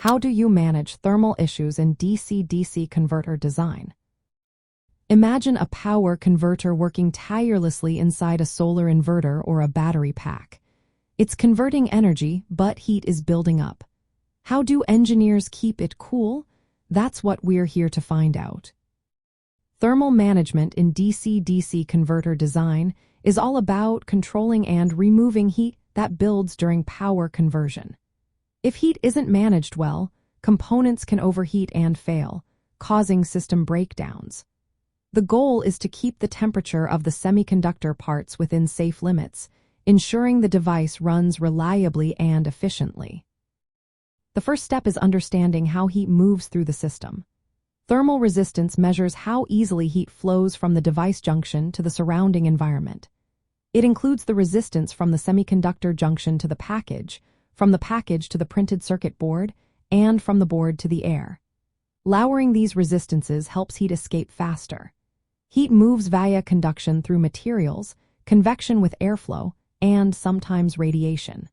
How do you manage thermal issues in DC-DC converter design? Imagine a power converter working tirelessly inside a solar inverter or a battery pack. It's converting energy, but heat is building up. How do engineers keep it cool? That's what we're here to find out. Thermal management in DC-DC converter design is all about controlling and removing heat that builds during power conversion. If heat isn't managed well, components can overheat and fail, causing system breakdowns. The goal is to keep the temperature of the semiconductor parts within safe limits, ensuring the device runs reliably and efficiently. The first step is understanding how heat moves through the system. Thermal resistance measures how easily heat flows from the device junction to the surrounding environment. It includes the resistance from the semiconductor junction to the package, from the package to the printed circuit board, and from the board to the air. Lowering these resistances helps heat escape faster. Heat moves via conduction through materials, convection with airflow, and sometimes radiation.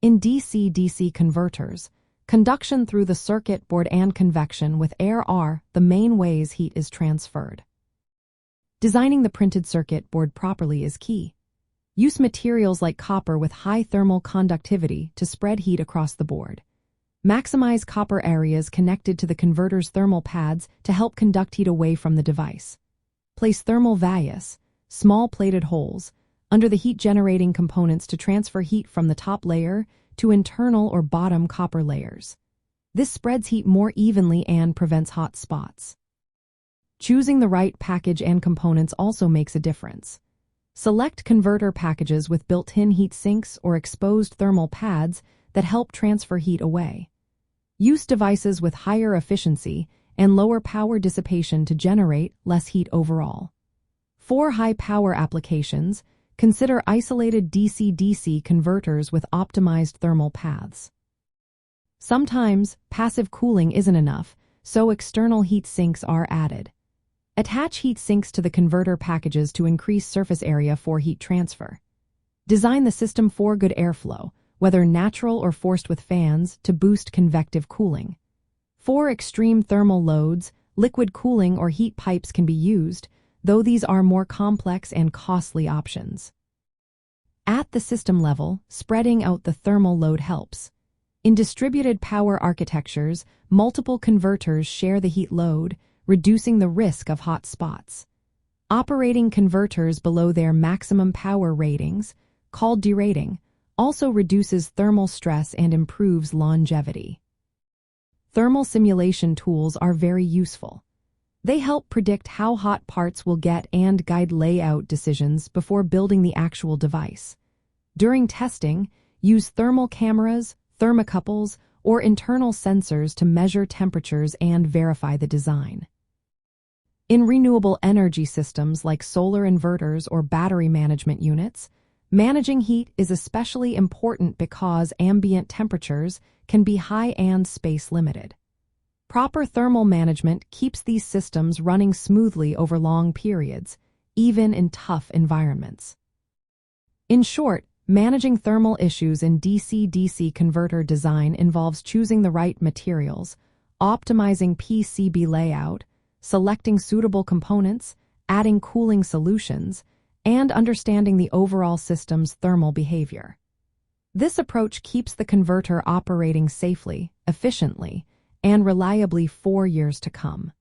In DC-DC converters, conduction through the circuit board and convection with air are the main ways heat is transferred. Designing the printed circuit board properly is key. Use materials like copper with high thermal conductivity to spread heat across the board. Maximize copper areas connected to the converter's thermal pads to help conduct heat away from the device. Place thermal vias, small plated holes, under the heat-generating components to transfer heat from the top layer to internal or bottom copper layers. This spreads heat more evenly and prevents hot spots. Choosing the right package and components also makes a difference. Select converter packages with built-in heat sinks or exposed thermal pads that help transfer heat away. Use devices with higher efficiency and lower power dissipation to generate less heat overall. For high-power applications, consider isolated DC-DC converters with optimized thermal paths. Sometimes, passive cooling isn't enough, so external heat sinks are added. Attach heat sinks to the converter packages to increase surface area for heat transfer. Design the system for good airflow, whether natural or forced with fans, to boost convective cooling. For extreme thermal loads, liquid cooling or heat pipes can be used, though these are more complex and costly options. At the system level, spreading out the thermal load helps. In distributed power architectures, multiple converters share the heat load, reducing the risk of hot spots. Operating converters below their maximum power ratings, called derating, also reduces thermal stress and improves longevity. Thermal simulation tools are very useful. They help predict how hot parts will get and guide layout decisions before building the actual device. During testing, use thermal cameras, thermocouples, or internal sensors to measure temperatures and verify the design. In renewable energy systems like solar inverters or battery management units, managing heat is especially important because ambient temperatures can be high and space-limited. Proper thermal management keeps these systems running smoothly over long periods, even in tough environments. In short, managing thermal issues in DC-DC converter design involves choosing the right materials, optimizing PCB layout, selecting suitable components, adding cooling solutions, and understanding the overall system's thermal behavior. This approach keeps the converter operating safely, efficiently, and reliably for years to come.